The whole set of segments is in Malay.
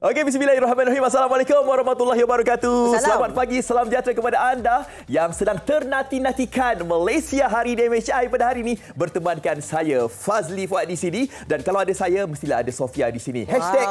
Okey, bismillahirrahmanirrahim. Assalamualaikum warahmatullahi wabarakatuh. Selamat pagi, salam sejahtera kepada anda yang sedang ternanti-nantikan Malaysia Hari di MHI pada hari ini. Bertemankan saya, Fazli Fuad di sini. Dan kalau ada saya, mestilah ada Sofia di sini. Hashtag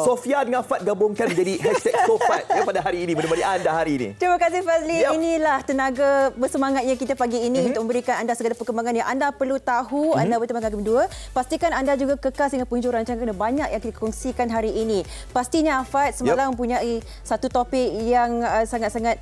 Sofia dengan Fad gabungkan menjadi hashtag Sofat pada hari ini, menemani anda hari ini. Terima kasih Fazli. Inilah tenaga bersemangatnya kita pagi ini untuk memberikan anda segala perkembangan yang anda perlu tahu. Anda bertemankan kami berdua. Pastikan anda juga kekal sehingga penghujung rancangan, kerana banyak yang kita kongsikan hari ini. Pastinya Fad semalam mempunyai satu topik yang sangat-sangat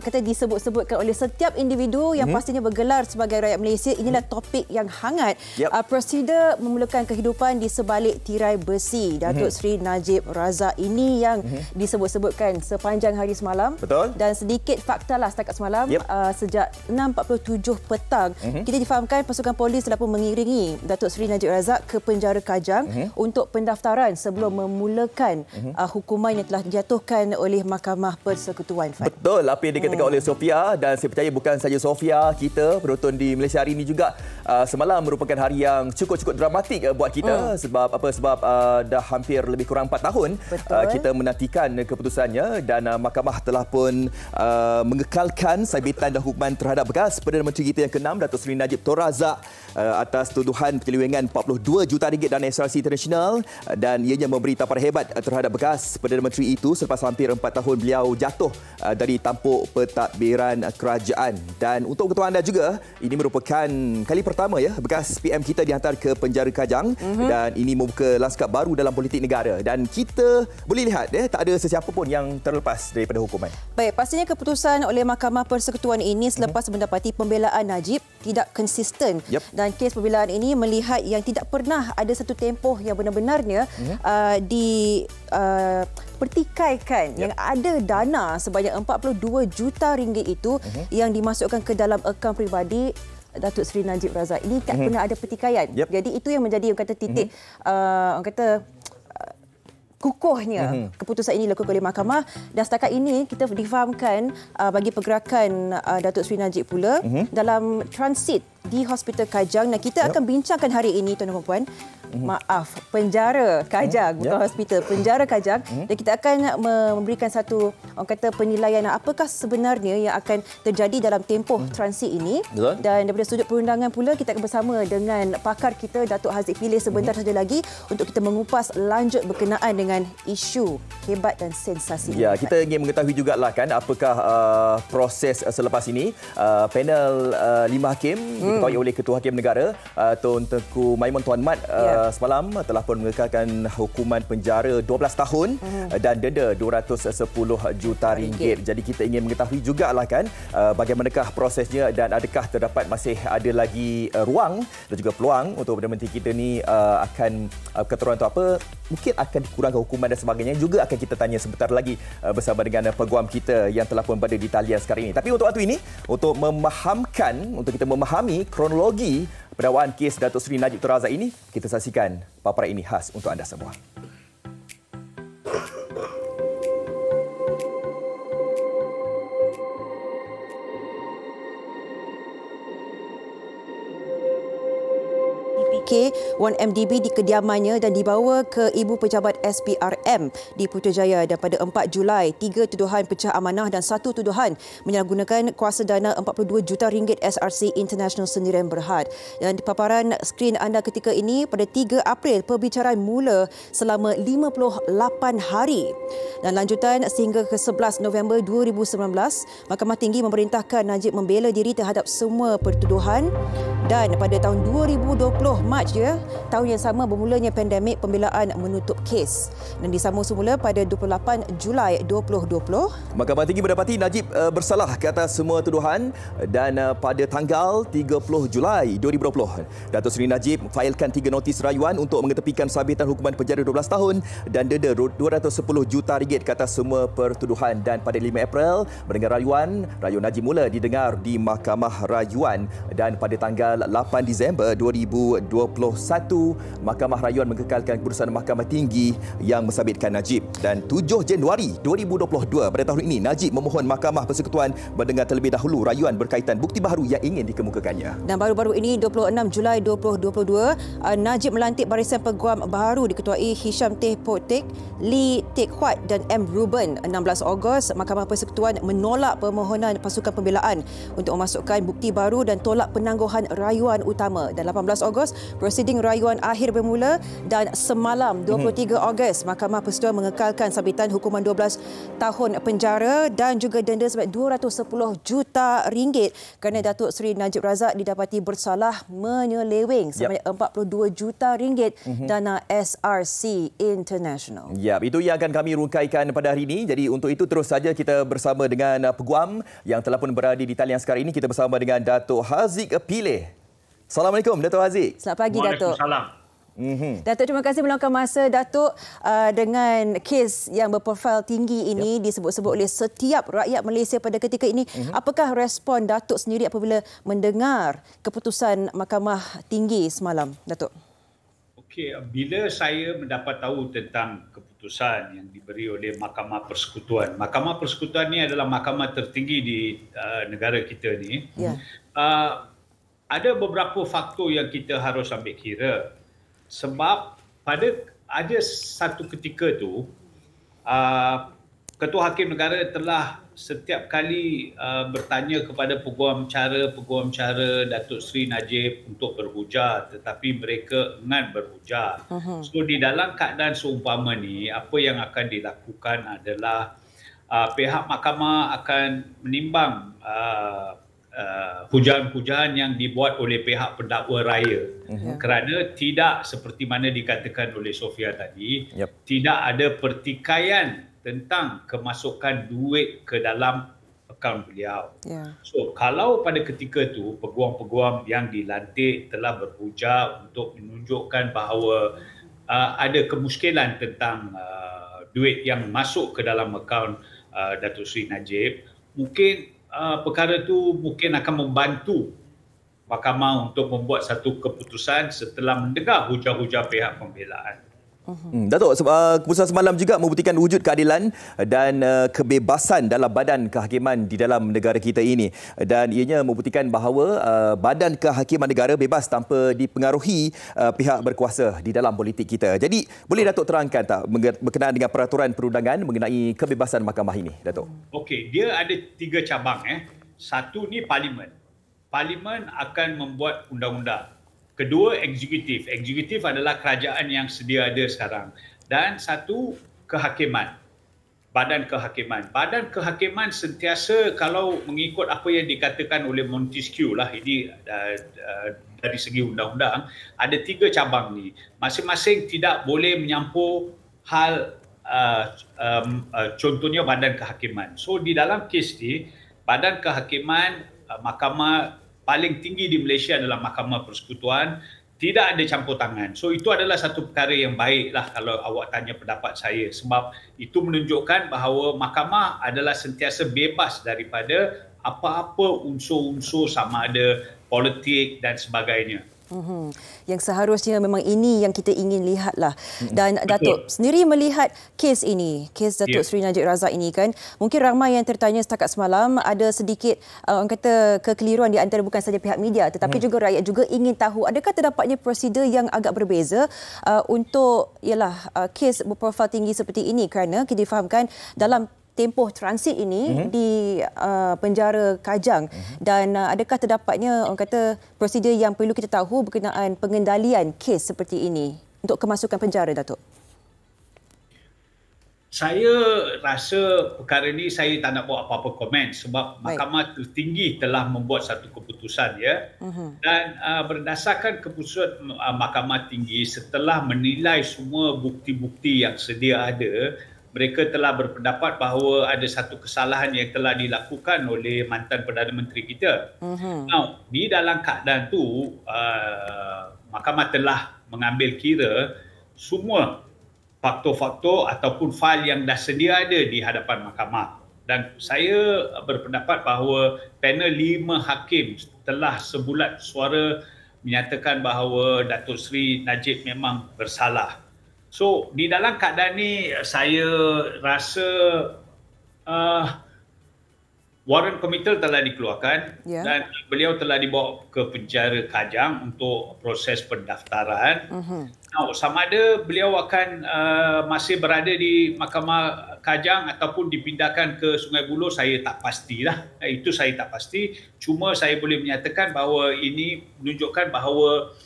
kata disebut-sebutkan oleh setiap individu yang pastinya bergelar sebagai rakyat Malaysia. Inilah topik yang hangat. Prosedur memulakan kehidupan di sebalik tirai besi Datuk Seri Najib Razak. Ini yang disebut-sebutkan sepanjang hari semalam. Betul. Dan sedikit fakta lah setakat semalam. Sejak 6.47 petang kita difahamkan pasukan polis telah pun mengiringi Datuk Seri Najib Razak ke penjara Kajang untuk pendaftaran sebelum memulakan hukuman yang telah dijatuhkan oleh Mahkamah Persekutuan. Betul apa yang dikatakan oleh Sofia, dan saya percaya bukan saja Sofia, kita penonton di Malaysia hari ini juga semalam merupakan hari yang cukup dramatik buat kita. Sebab dah hampir lebih kurang 4 tahun kita menantikan keputusannya, dan Mahkamah telah pun mengekalkan sabitan dan hukuman terhadap bekas Perdana Menteri kita yang ke-6 Datuk Seri Najib Tun Razak atas tuduhan penyelewengan RM42 juta dan SRC International, dan ianya memberi tamparan hebat terhadap bekas Perdana Menteri itu selepas hampir 4 tahun beliau jatuh dari tampuk pentadbiran kerajaan. Dan untuk ketua anda juga, ini merupakan kali pertama bekas PM kita dihantar ke penjara Kajang, dan ini membuka lanskap baru dalam politik negara, dan kita boleh lihat tak ada sesiapa pun yang terlepas daripada hukuman. Baik, pastinya keputusan oleh Mahkamah Persekutuan ini selepas mendapati pembelaan Najib tidak konsisten, dan kes pembelaan ini melihat yang tidak pernah ada satu tempoh yang benar-benarnya pertikaikan yang ada dana sebanyak RM42 juta itu yang dimasukkan ke dalam akaun peribadi Datuk Seri Najib Razak. Ini tak pernah ada pertikaian. Jadi itu yang menjadi orang kata titik orang kata kukuhnya keputusan ini dilakukan oleh Mahkamah. Dan setakat ini kita difahamkan bagi pergerakan Datuk Seri Najib pula dalam transit di Hospital Kajang. Dan kita akan bincangkan hari ini, tuan-tuan dan puan, penjara Kajang, bukan hospital, penjara Kajang. Dan kita akan memberikan satu orang kata penilaian apakah sebenarnya yang akan terjadi dalam tempoh transit ini. Dan daripada sudut perundangan pula, kita akan bersama dengan pakar kita Datuk Haziq Pilih sebentar saja lagi untuk kita mengupas lanjut berkenaan dengan isu hebat dan sensasi. Ya, kita ingin mengetahui jugalah kan apakah proses selepas ini. Panel 5 hakim diketuai oleh Ketua Hakim Negara Tun Tengku Maimun Tuan Mat semalam telah pun mengekalkan hukuman penjara 12 tahun dan denda RM210 juta. Jadi kita ingin mengetahui jugalah kan bagaimanakah prosesnya, dan adakah terdapat masih ada lagi ruang dan juga peluang untuk Perdana Menteri kita ni akan keturunan atau apa, mungkin akan dikurangkan hukuman dan sebagainya. Juga akan kita tanya sebentar lagi bersama dengan peguam kita yang telah pun berada di talian sekarang ini. Tapi untuk waktu ini, untuk kita memahami kronologi pendakwaan kes Datuk Seri Najib Tun Razak ini, kita saksikan paparan ini khas untuk anda semua. K1MDB di kediamannya dan dibawa ke Ibu Pejabat SPRM di Putrajaya. Dan pada 4 Julai, 3 tuduhan pecah amanah dan 1 tuduhan menyalahgunakan kuasa dana RM42 juta SRC International Sendirian Berhad. Dan di paparan skrin anda ketika ini, pada 3 April, perbicaraan mula selama 58 hari. Dan lanjutan sehingga ke 11 November 2019, Mahkamah Tinggi memerintahkan Najib membela diri terhadap semua pertuduhan. Dan pada tahun 2020 Mac tahun yang sama bermulanya pandemik, pembelaan menutup kes dan disambung semula pada 28 Julai 2020. Mahkamah Tinggi mendapati Najib bersalah ke atas semua tuduhan, dan pada tanggal 30 Julai 2020 Datuk Seri Najib failkan 3 notis rayuan untuk mengetepikan sabitan hukuman penjara 12 tahun dan denda RM210 juta ke atas semua pertuduhan. Dan pada 5 April mendengar rayuan Najib mula didengar di Mahkamah Rayuan, dan pada tanggal tanggal 8 Disember 2021, Mahkamah Rayuan mengekalkan keputusan Mahkamah Tinggi yang mensabitkan Najib. Dan 7 Januari 2022 pada tahun ini, Najib memohon Mahkamah Persekutuan mendengar terlebih dahulu rayuan berkaitan bukti baharu yang ingin dikemukakannya. Dan baru-baru ini 26 Julai 2022, Najib melantik barisan peguam baru diketuai Hisham Teh Potek, Lee Teck Huat dan M. Ruben. 16 Ogos, Mahkamah Persekutuan menolak permohonan pasukan pembelaan untuk memasukkan bukti baru dan tolak penangguhan rayuan utama. Dan 18 Ogos, prosiding rayuan akhir bermula dan semalam 23 Ogos, Mahkamah Persekutuan mengekalkan sabitan hukuman 12 tahun penjara dan juga denda sebanyak 210 juta ringgit kerana Datuk Seri Najib Razak didapati bersalah menyeleweng sebanyak 42 juta ringgit dana SRC International. Ya, itu yang akan kami rungkaikan pada hari ini. Jadi untuk itu terus saja kita bersama dengan peguam yang telah pun berada di talian sekarang ini. Kita bersama dengan Datuk Haziq Pileh. Assalamualaikum Datuk Haziq. Selamat pagi Datuk. Waalaikumsalam. Datuk, terima kasih meluangkan masa Datuk dengan kes yang berprofil tinggi ini disebut-sebut oleh setiap rakyat Malaysia pada ketika ini. Apakah respon Datuk sendiri apabila mendengar keputusan Mahkamah Tinggi semalam, Datuk? Okey, bila saya mendapat tahu tentang keputusan yang diberi oleh Mahkamah Persekutuan. Mahkamah Persekutuan ni adalah mahkamah tertinggi di negara kita ni. Ya. Ada beberapa faktor yang kita harus ambil kira. Sebab ada satu ketika tu Ketua Hakim Negara telah setiap kali bertanya kepada peguam cara Datuk Seri Najib untuk berhujah, tetapi mereka enggan berhujah. So di dalam keadaan seumpama ni, apa yang akan dilakukan adalah pihak mahkamah akan menimbang hujahan-hujahan yang dibuat oleh pihak pendakwa raya. Kerana tidak seperti mana dikatakan oleh Sofia tadi, tidak ada pertikaian tentang kemasukan duit ke dalam akaun beliau. So kalau pada ketika itu peguam-peguam yang dilantik telah berhujah untuk menunjukkan bahawa ada kemuskilan tentang duit yang masuk ke dalam akaun Datuk Seri Najib, mungkin perkara itu mungkin akan membantu mahkamah untuk membuat satu keputusan setelah mendengar hujah-hujah pihak pembelaan. Datuk, keputusan semalam juga membuktikan wujud keadilan dan kebebasan dalam badan kehakiman di dalam negara kita ini. Dan ianya membuktikan bahawa badan kehakiman negara bebas tanpa dipengaruhi pihak berkuasa di dalam politik kita. Jadi, boleh Datuk terangkan tak berkenaan dengan peraturan perundangan mengenai kebebasan mahkamah ini, Datuk? Okey, dia ada 3 cabang. Satu ni parlimen. Parlimen akan membuat undang-undang. Kedua, eksekutif. Eksekutif adalah kerajaan yang sedia ada sekarang. Dan satu, kehakiman. Badan kehakiman. Badan kehakiman sentiasa, kalau mengikut apa yang dikatakan oleh Montesquieu lah, ini dari segi undang-undang, ada 3 cabang ni. Masing-masing tidak boleh menyampur hal, contohnya badan kehakiman. So di dalam kes ni, badan kehakiman, mahkamah paling tinggi di Malaysia adalah Mahkamah Persekutuan, tidak ada campur tangan. So itu adalah satu perkara yang baiklah kalau awak tanya pendapat saya, sebab itu menunjukkan bahawa mahkamah adalah sentiasa bebas daripada apa-apa unsur-unsur sama ada politik dan sebagainya. Yang seharusnya memang ini yang kita ingin lihatlah. Dan Datuk sendiri melihat kes ini, kes Datuk Seri Najib Razak ini kan, mungkin ramai yang tertanya setakat semalam, ada sedikit orang kata kekeliruan di antara bukan saja pihak media tetapi juga rakyat juga ingin tahu adakah terdapatnya prosedur yang agak berbeza untuk kes berprofil tinggi seperti ini, kerana kita difahamkan dalam tempoh transit ini di penjara Kajang, dan adakah terdapatnya orang kata prosedur yang perlu kita tahu berkenaan pengendalian kes seperti ini untuk kemasukan penjara, Datuk? Saya rasa perkara ini saya tak nak buat apa-apa komen sebab Mahkamah Tertinggi telah membuat satu keputusan dan berdasarkan keputusan Mahkamah Tinggi setelah menilai semua bukti-bukti yang sedia ada, mereka telah berpendapat bahawa ada satu kesalahan yang telah dilakukan oleh mantan Perdana Menteri kita. Now, di dalam keadaan itu, mahkamah telah mengambil kira semua faktor-faktor ataupun fail yang dah sedia ada di hadapan mahkamah. Dan saya berpendapat bahawa panel 5 hakim telah sebulat suara menyatakan bahawa Datuk Seri Najib memang bersalah. So di dalam keadaan ni saya rasa warrant committal telah dikeluarkan dan beliau telah dibawa ke penjara Kajang untuk proses pendaftaran. Now, sama ada beliau akan masih berada di Mahkamah Kajang ataupun dipindahkan ke Sungai Buloh, saya tak pastilah. Itu saya tak pasti. Cuma saya boleh menyatakan bahawa ini menunjukkan bahawa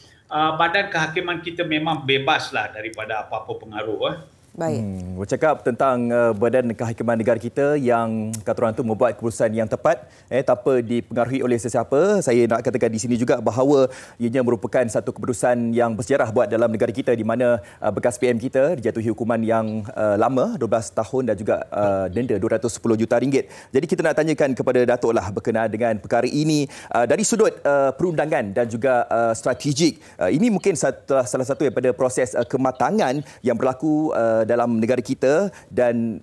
badan kehakiman kita memang bebaslah daripada apa-apa pengaruh. Baik. Bercakap tentang badan kehakiman negara kita yang kata orang tu membuat keputusan yang tepat tanpa dipengaruhi oleh sesiapa. Saya nak katakan di sini juga bahawa ianya merupakan satu keputusan yang bersejarah buat dalam negara kita di mana bekas PM kita dijatuhi hukuman yang lama 12 tahun dan juga denda RM210 juta. Jadi kita nak tanyakan kepada Datuk lah berkenaan dengan perkara ini dari sudut perundangan dan juga strategik. Ini mungkin salah satu daripada proses kematangan yang berlaku dalam negara kita dan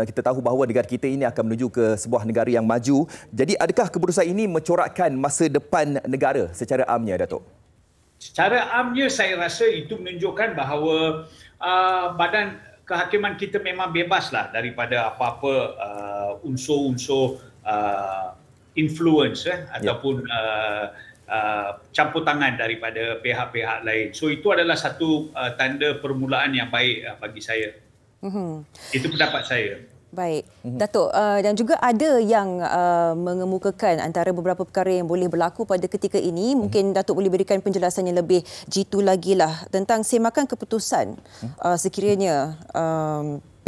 kita tahu bahawa negara kita ini akan menuju ke sebuah negara yang maju. Jadi adakah keputusan ini mencorakkan masa depan negara secara amnya, Datuk? Secara amnya saya rasa itu menunjukkan bahawa badan kehakiman kita memang bebaslah daripada apa-apa unsur-unsur influence ataupun campur tangan daripada pihak-pihak lain. So itu adalah satu tanda permulaan yang baik bagi saya. Itu pendapat saya. Baik, Datuk, dan juga ada yang mengemukakan antara beberapa perkara yang boleh berlaku pada ketika ini. Mungkin Datuk boleh berikan penjelasan yang lebih jitu lagi lah tentang semakan keputusan sekiranya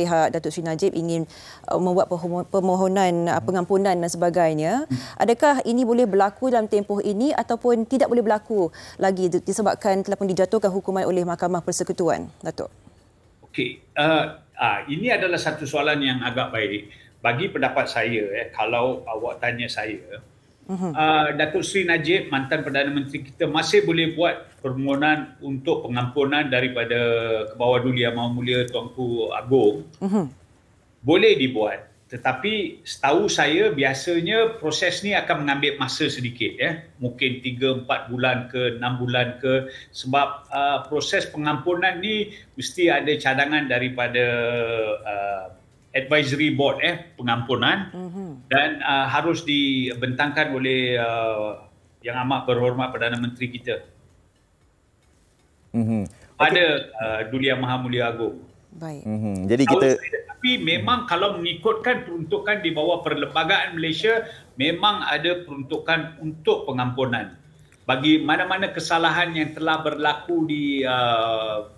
pihak Datuk Seri Najib ingin membuat permohonan pengampunan dan sebagainya. Adakah ini boleh berlaku dalam tempoh ini ataupun tidak boleh berlaku lagi disebabkan telah pun dijatuhkan hukuman oleh Mahkamah Persekutuan, Datuk? Okey, ini adalah satu soalan yang agak baik. Bagi pendapat saya, kalau awak tanya saya, Datuk Seri Najib, mantan Perdana Menteri kita, masih boleh buat permohonan untuk pengampunan daripada Kebawah Duli Yang Maha Mulia Tuanku Agong. Boleh dibuat. Tetapi setahu saya biasanya proses ni akan mengambil masa sedikit. Mungkin 3-4 bulan ke 6 bulan ke. Sebab proses pengampunan ni mesti ada cadangan daripada advisory board pengampunan dan harus dibentangkan oleh Yang Amat Berhormat Perdana Menteri kita pada Duli Yang Maha Mulia Agong. Baik. Jadi kita tapi memang kalau mengikutkan peruntukan di bawah Perlembagaan Malaysia, memang ada peruntukan untuk pengampunan bagi mana-mana kesalahan yang telah berlaku di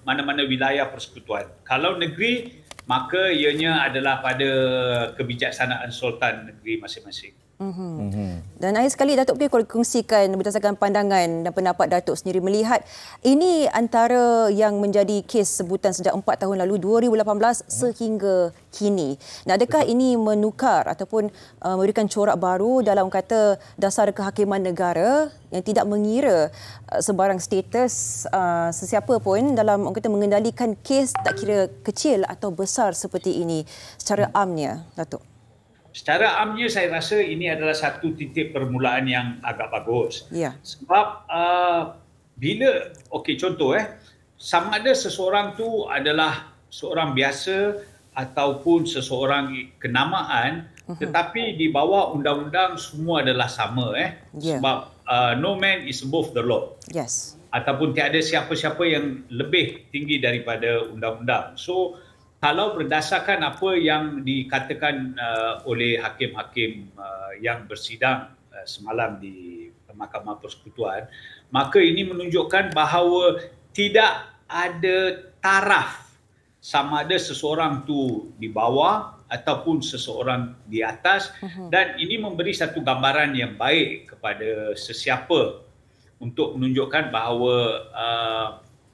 mana-mana wilayah persekutuan. Kalau negeri, maka ianya adalah pada kebijaksanaan Sultan negeri masing-masing. Dan akhir sekali, Datuk boleh kongsikan berdasarkan pandangan dan pendapat Datuk sendiri melihat ini antara yang menjadi kes sebutan sejak 4 tahun lalu 2018 sehingga kini. Nah, adakah ini menukar ataupun memberikan corak baru dalam kata dasar kehakiman negara yang tidak mengira sebarang status sesiapa pun dalam kata mengendalikan kes tak kira kecil atau besar seperti ini secara amnya, Datuk? Secara amnya saya rasa ini adalah satu titik permulaan yang agak bagus. Ya. Sebab bila, contoh sama ada seseorang tu adalah seorang biasa ataupun seseorang kenamaan, tetapi di bawah undang-undang semua adalah sama. Sebab no man is above the law. Yes. Ataupun tiada siapa-siapa yang lebih tinggi daripada undang-undang. So kalau berdasarkan apa yang dikatakan oleh hakim-hakim yang bersidang semalam di Mahkamah Persekutuan, maka ini menunjukkan bahawa tidak ada taraf sama ada seseorang tu di bawah ataupun seseorang di atas, dan ini memberi satu gambaran yang baik kepada sesiapa untuk menunjukkan bahawa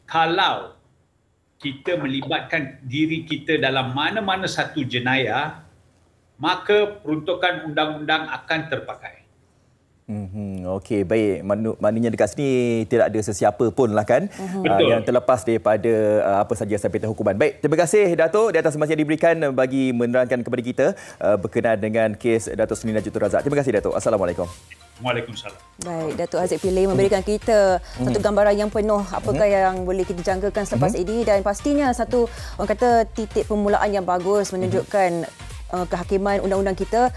kalau kita melibatkan diri kita dalam mana-mana satu jenayah, maka peruntukan undang-undang akan terpakai. Okey, baik. Maknanya dekat sini tidak ada sesiapa pun lah kan yang terlepas daripada apa saja sampai hukuman. Baik, terima kasih Datuk di atas masa yang diberikan bagi menerangkan kepada kita berkenaan dengan kes Datuk Seri Najib Tun Razak. Terima kasih Datuk. Assalamualaikum. Waalaikumsalam. Baik, Datuk Haziq Pillay memberikan kita satu gambaran yang penuh apakah yang boleh kita jangkakan selepas ini, dan pastinya satu orang kata titik permulaan yang bagus menunjukkan kehakiman undang-undang kita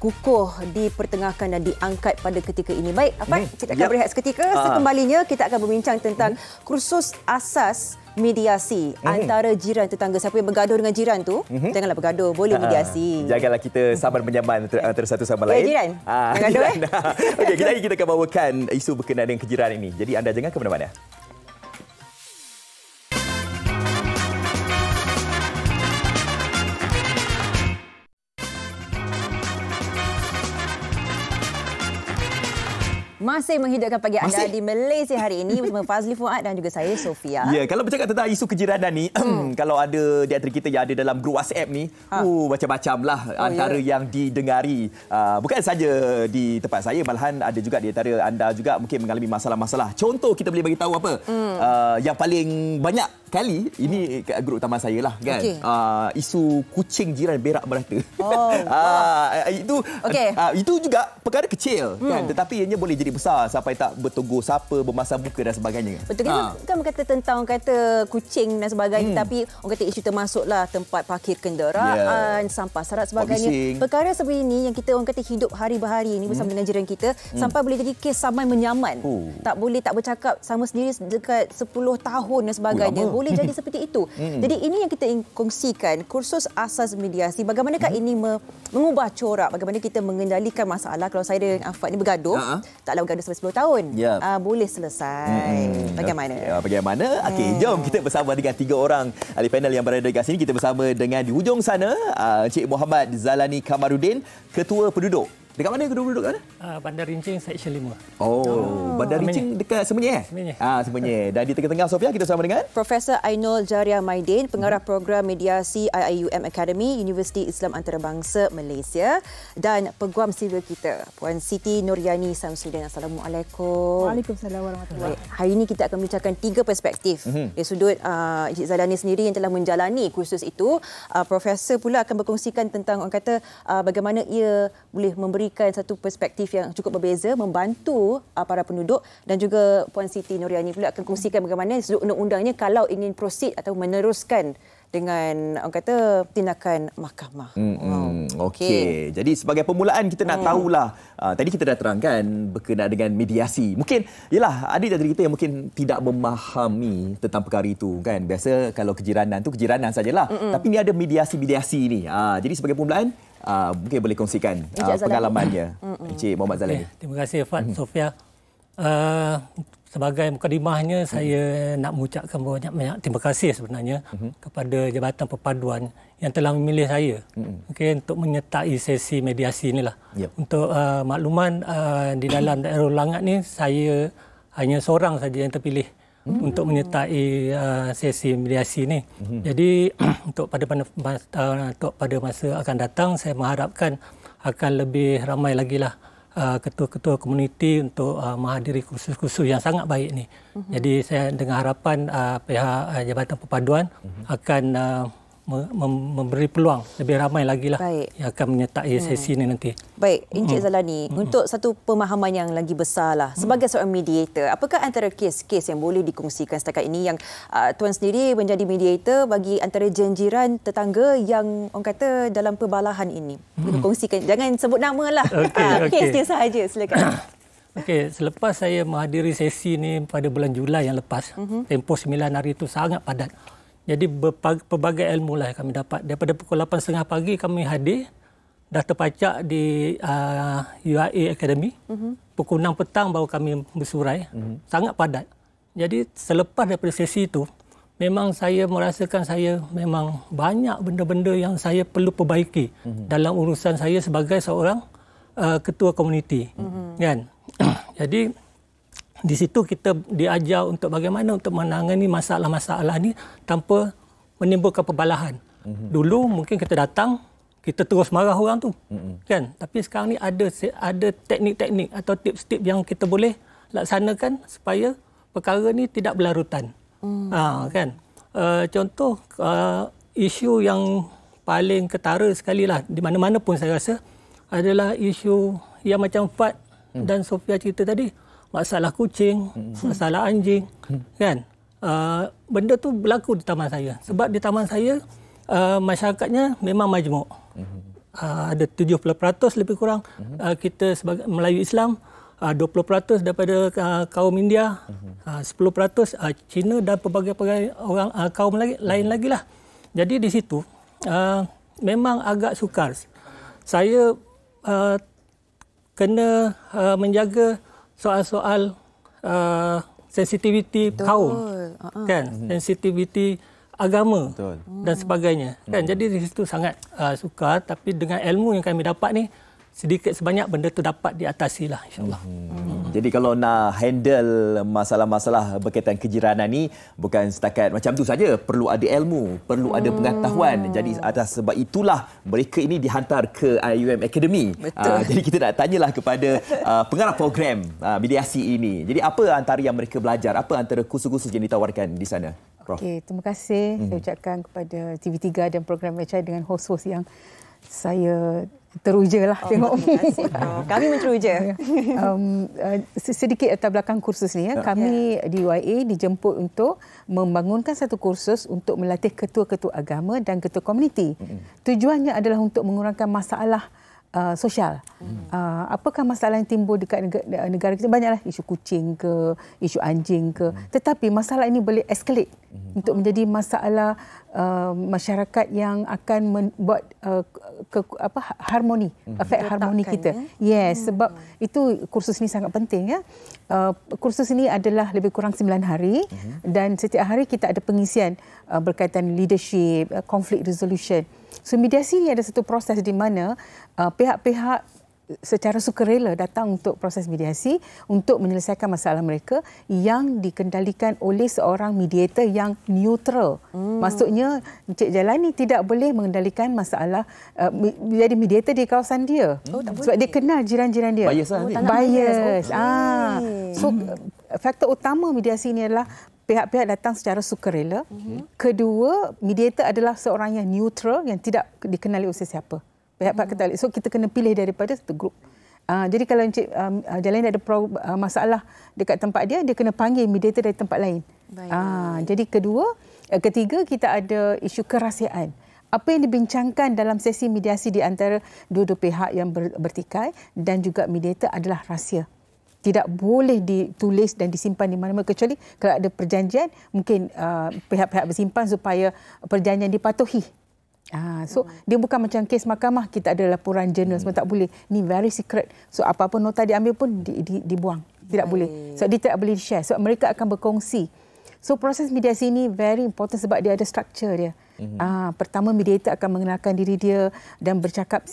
kukuh dipertengahkan dan diangkat pada ketika ini. Baik, Afan, kita akan berehat seketika. Sekembalinya kita akan berbincang tentang kursus asas mediasi antara jiran tetangga. Siapa yang bergaduh dengan jiran tu, janganlah bergaduh, boleh mediasi. Janganlah kita sabar menyaman antara satu sama lain. Jiran. Jangan gaduh. Okey, kita akan bawakan isu berkenaan dengan kejiran ini. Jadi anda jangan ke mana-mana. Masih menghidupkan pagi anda di Malaysia hari ini bersama Fazli Fuad dan juga saya, Sofia. Ya, kalau bercakap tentang isu kejiranan ni, kalau ada di antara kita yang ada dalam grup WhatsApp ni, macam-macam lah antara yang didengari. Bukan saja di tempat saya, malahan ada juga di antara anda juga mungkin mengalami masalah-masalah. Contoh kita boleh bagi tahu apa? Yang paling banyak kali, ini kat grup utama saya lah kan. Isu kucing jiran berak merata. Itu juga perkara kecil kan, tetapi ianya boleh jadi besar sampai tak bertegur sapa, bermasam muka dan sebagainya. Betul, kan berkata tentang kata kucing dan sebagainya, tapi orang kata isu termasuklah tempat parkir kenderaan, sampah sarat sebagainya. Perkara seperti ini yang kita orang kata hidup hari berhari ini bersama dengan jiran kita, sampai boleh jadi kes saman menyaman. Tak boleh tak bercakap sama sendiri dekat 10 tahun dan sebagainya. Boleh jadi seperti itu. Jadi ini yang kita ingin kongsikan, kursus asas mediasi. Bagaimanakah ini mengubah corak, bagaimana kita mengendalikan masalah. Kalau saya dengan Afad ni bergaduh, taklah bergaduh sampai 10 tahun. Boleh selesai. Bagaimana? Bagaimana? Okey, jom kita bersama dengan 3 orang ahli panel yang berada dekat sini. Kita bersama dengan di hujung sana, Encik Muhammad Zalani Kamaruddin, Ketua Penduduk. Dekat mana Ketua Penduduk kat mana? Bandar Rincing, Seksyen 5. Bandar Rincing dekat Semenyih? Semenyih. Semenyih. Dan di tengah-tengah, Sofia, kita bersama dengan Profesor Ainul Jariah Maidin, Pengarah Program Mediasi IIUM Academy, Universiti Islam Antarabangsa Malaysia, dan Peguam Sivil kita, Puan Siti Nuryani Samsudin. Assalamualaikum. Waalaikumsalam warahmatullahi. Hari ini kita akan membincangkan 3 perspektif. Dari sudut Encik Zalani sendiri yang telah menjalani kursus itu, Profesor pula akan berkongsikan tentang orang kata bagaimana ia boleh memberikan satu perspektif yang cukup berbeza, membantu para penduduk, dan juga Puan Siti Nuryani pula akan kongsikan bagaimana sudut undang-undangnya kalau ingin proceed atau meneruskan dengan orang kata tindakan mahkamah. Okey. Jadi sebagai permulaan kita nak tahulah, tadi kita dah terangkan berkenaan dengan mediasi. Mungkin yalah ada dari kita yang mungkin tidak memahami tentang perkara itu kan. Biasa kalau kejiranan tu kejiranan sajalah. Tapi ni ada mediasi-mediasi ni. Jadi sebagai permulaan mungkin boleh kongsikan pengalamannya. Encik Muhammad Zalani. Terima kasih Fat, Sofia. Sebagai mukadimahnya, saya nak mengucapkan banyak terima kasih sebenarnya kepada Jabatan Perpaduan yang telah memilih saya untuk menyertai sesi mediasi inilah. Untuk makluman, di dalam daerah Langat ni saya hanya seorang saja yang terpilih untuk menyertai sesi mediasi ini. Jadi untuk pada masa akan datang, saya mengharapkan akan lebih ramai lagi lah ketua-ketua komuniti untuk menghadiri kursus-kursus yang sangat baik ni. Jadi saya dengan harapan pihak Jabatan Perpaduan akan memberi peluang lebih ramai lagi lah yang akan menyertai sesi ini nanti. Baik, Encik Zalani, untuk satu pemahaman yang lagi besar lah, sebagai seorang mediator, apakah antara kes-kes yang boleh dikongsikan setakat ini yang Tuan sendiri menjadi mediator bagi antara jiran tetangga yang orang kata dalam perbalahan ini? Kongsikan, jangan sebut nama lah. Kes dia sahaja, silakan. Okey, selepas saya menghadiri sesi ini pada bulan Julai yang lepas, tempoh 9 hari itu sangat padat. Jadi pelbagai ilmu lah kami dapat. Daripada pukul 8.30 pagi kami hadir, dah terpacak di UIA Academy. Pukul 6 petang baru kami bersurai. Sangat padat. Jadi selepas daripada sesi itu, memang saya merasakan saya memang banyak benda-benda yang saya perlu perbaiki dalam urusan saya sebagai seorang ketua komuniti. Kan? Jadi di situ kita diajar untuk bagaimana untuk menangani masalah-masalah ni tanpa menimbulkan perbalahan. Dulu mungkin kita datang, kita terus marah orang tu. Kan? Tapi sekarang ni ada teknik-teknik atau tips-tips yang kita boleh laksanakan supaya perkara ni tidak berlarutan. Kan? Contoh isu yang paling ketara sekali lah di mana-mana pun saya rasa adalah isu yang macam Fat Dan Sofia cerita tadi, masalah kucing, masalah anjing, kan? Benda tu berlaku di taman saya. Sebab di taman saya, masyarakatnya memang majmuk. Ada 70% lebih kurang kita sebagai Melayu Islam, 20% daripada kaum India, 10% Cina dan pelbagai orang kaum lain lagi lah. Jadi di situ memang agak sukar. Saya kena menjaga soal-soal sensitiviti kaum, kan, sensitiviti agama. Betul. Dan sebagainya. Kan, jadi di situ sangat sukar, tapi dengan ilmu yang kami dapat ni, sedikit sebanyak benda tu dapat diatasi lah, insyaAllah. Jadi kalau nak handle masalah-masalah berkaitan kejiranan ni, bukan setakat macam tu saja, perlu ada ilmu, perlu ada pengetahuan. Jadi atas sebab itulah mereka ini dihantar ke IUM Academy. Jadi kita nak tanyalah kepada pengarah program mediasi ini. Jadi apa antara yang mereka belajar? Apa antara kursus-kursus yang ditawarkan di sana, Prof? Okey, terima kasih saya ucapkan kepada TV3 dan program HI dengan hos-hos yang saya teruja lah tengok. Kami menteruja. Sedikit latar belakang kursus ni. Kami di UIA dijemput untuk membangunkan satu kursus untuk melatih ketua-ketua agama dan ketua komuniti. Tujuannya adalah untuk mengurangkan masalah sosial. Apakah masalah yang timbul dekat negara kita? Banyaklah isu kucing ke, isu anjing ke. Tetapi masalah ini boleh escalate untuk menjadi masalah masyarakat yang akan membuat harmoni, efek harmoni kita. Yes, sebab itu kursus ini sangat penting. Kursus ini adalah lebih kurang 9 hari dan setiap hari kita ada pengisian berkaitan leadership, conflict resolution. So mediasi ini ada satu proses di mana pihak-pihak secara sukarela datang untuk proses mediasi untuk menyelesaikan masalah mereka yang dikendalikan oleh seorang mediator yang neutral. Maksudnya Encik Jalani tidak boleh mengendalikan masalah jadi mediator di kawasan dia. Sebab dia kenal jiran-jiran dia. Bias. So faktor utama mediasi ini adalah pihak-pihak datang secara sukarela. Kedua, mediator adalah seorang yang neutral yang tidak dikenali oleh sesiapa. Pihak-pihak kita. So kita kena pilih daripada satu grup. Jadi kalau Encik Jalani ada masalah dekat tempat dia kena panggil mediator dari tempat lain. Jadi ketiga kita ada isu kerahsiaan. Apa yang dibincangkan dalam sesi mediasi di antara dua-dua pihak yang bertikai dan juga mediator adalah rahsia. Tidak boleh ditulis dan disimpan di mana-mana kecuali kalau ada perjanjian mungkin pihak-pihak bersimpan supaya perjanjian dipatuhi. So dia bukan macam kes mahkamah, kita ada laporan jurnal semua, tak boleh. Ni very secret. So apa-apa nota diambil pun dibuang. Tidak boleh. So dia tidak boleh di-share. So mereka akan berkongsi. So proses mediasi ini very important sebab dia ada structure dia. Pertama mediator akan mengenalkan diri dia dan bercakap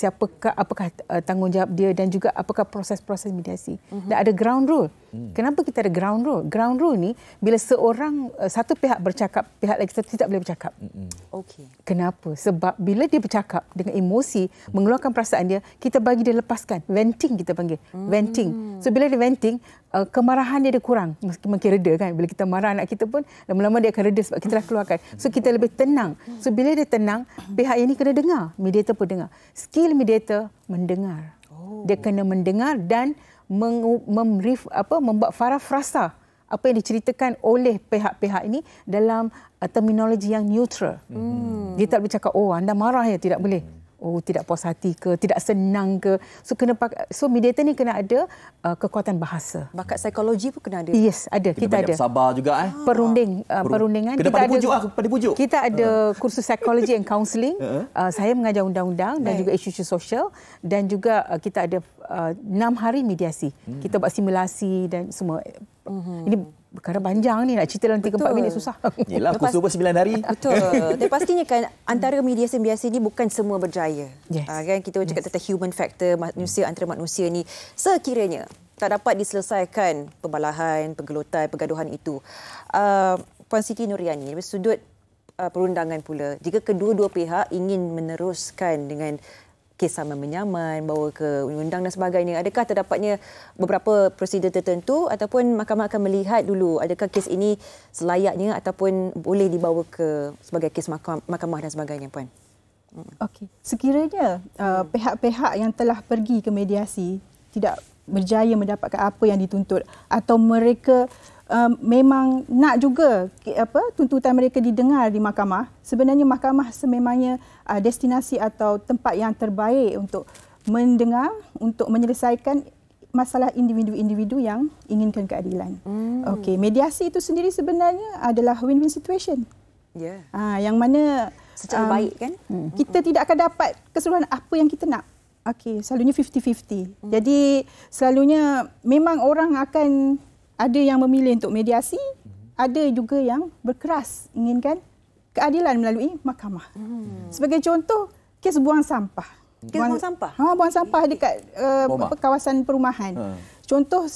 apakah tanggungjawab dia dan juga apakah proses-proses mediasi. Dan ada ground rule. Kenapa kita ada ground rule? Ground rule ni bila satu pihak bercakap, pihak lagi tidak boleh bercakap. Kenapa? Sebab bila dia bercakap dengan emosi, mengeluarkan perasaan dia, kita bagi dia lepaskan. Venting kita panggil. Venting. So bila dia venting, kemarahan dia kurang. Makin reda kan. Bila kita marah anak kita pun lama-lama dia akan reda sebab kita dah keluarkan. So kita lebih tenang. So bila dia tenang, pihak ini kena dengar. Mediator pun dengar. Skill mediator mendengar. Dia kena mendengar dan membuat farafrasa apa yang diceritakan oleh pihak-pihak ini dalam terminologi yang neutral. Dia tak boleh cakap, anda marah ya, tidak boleh. Tidak puas hati ke, tidak senang ke. So mediator ni kena ada kekuatan bahasa. Bakat psikologi pun kena ada. Yes, ada. Kita ada. Sabar juga Perundingan. Kena pada pujuk. Kita ada kursus psychology and counselling. Saya mengajar undang-undang dan juga isu-isu sosial dan juga kita ada 6 hari mediasi. Kita buat simulasi dan semua. Ini perkara panjang ni, nak cerita dalam 3-4 minit susah. Yelah, kursus 9 hari. Betul. Dan pastinya kan antara mediasi-mediasi ni bukan semua berjaya. Kan kita cakap tentang human factor, manusia antara manusia ni. Sekiranya tak dapat diselesaikan pembalahan, penggelutan, pergaduhan itu. Puan Siti Nuriani, dari sudut perundangan pula, jika kedua-dua pihak ingin meneruskan dengan kes saman menyaman, bawa ke undang-undang dan sebagainya. Adakah terdapatnya beberapa prosedur tertentu ataupun mahkamah akan melihat dulu adakah kes ini selayaknya ataupun boleh dibawa ke sebagai kes mahkamah dan sebagainya, Puan? Okey. Sekiranya pihak-pihak yang telah pergi ke mediasi tidak berjaya mendapatkan apa yang dituntut, atau mereka memang nak juga tuntutan mereka didengar di mahkamah. Sebenarnya mahkamah sememangnya destinasi atau tempat yang terbaik untuk mendengar, untuk menyelesaikan masalah individu-individu yang inginkan keadilan. Okey, mediasi itu sendiri sebenarnya adalah win-win situation. Ya. Yang mana Secara baik kan? Kita tidak akan dapat keseluruhan apa yang kita nak. Okey, selalunya 50-50. Jadi selalunya memang orang akan ada yang memilih untuk mediasi, ada juga yang berkeras inginkan keadilan melalui mahkamah. Sebagai contoh, kes buang sampah. Buang sampah? Buang sampah dekat kawasan perumahan. Contoh,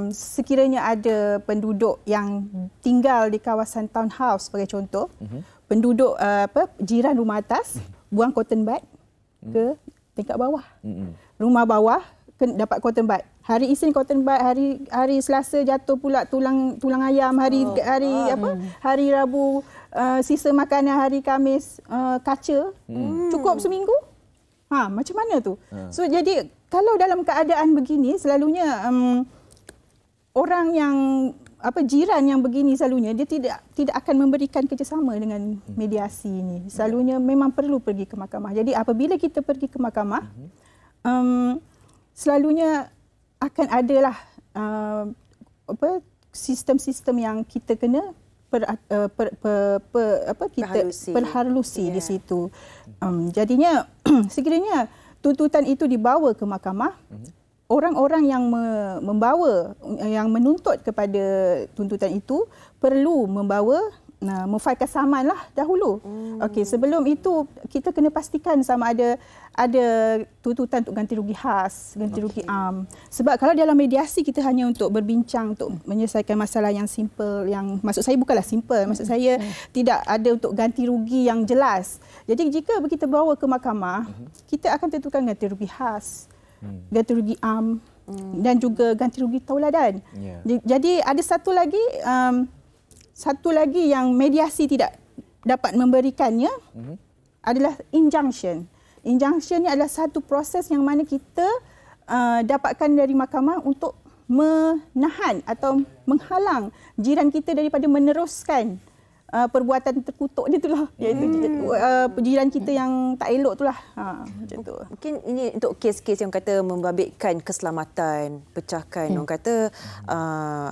sekiranya ada penduduk yang tinggal di kawasan townhouse sebagai contoh, penduduk jiran rumah atas buang cotton bud ke tingkat bawah. Rumah bawah dapat cotton bud. Hari Isnin cotton bud, hari Selasa jatuh pula tulang ayam, hari Rabu sisa makanan, hari Khamis kaca. Cukup seminggu? Macam mana tu? So jadi kalau dalam keadaan begini selalunya orang yang jiran yang begini selalunya dia tidak akan memberikan kerjasama dengan mediasi ini. Selalunya memang perlu pergi ke mahkamah. Jadi apabila kita pergi ke mahkamah, selalunya akan adalah sistem-sistem yang kita kena perhalusi di situ. Jadinya sekiranya tuntutan itu dibawa ke mahkamah, orang-orang yang yang menuntut kepada tuntutan itu perlu memfailkan saman lah dahulu. Okey, sebelum itu kita kena pastikan sama ada tuntutan untuk ganti rugi khas, ganti rugi am. Sebab kalau dalam mediasi kita hanya untuk berbincang untuk menyelesaikan masalah yang simple, yang maksud saya bukanlah simple, maksud saya tidak ada untuk ganti rugi yang jelas. Jadi jika kita bawa ke mahkamah, kita akan tentukan ganti rugi khas, ganti rugi am dan juga ganti rugi tauladan. Jadi ada satu lagi yang mediasi tidak dapat memberikannya adalah injunction. Injunction ni adalah satu proses yang mana kita dapatkan dari mahkamah untuk menahan atau menghalang jiran kita daripada meneruskan perbuatan terkutuk dia itulah, iaitu jiran kita yang tak elok itulah. Macam tu. Mungkin ini untuk kes-kes yang kata membabitkan keselamatan, pecahkan orang kata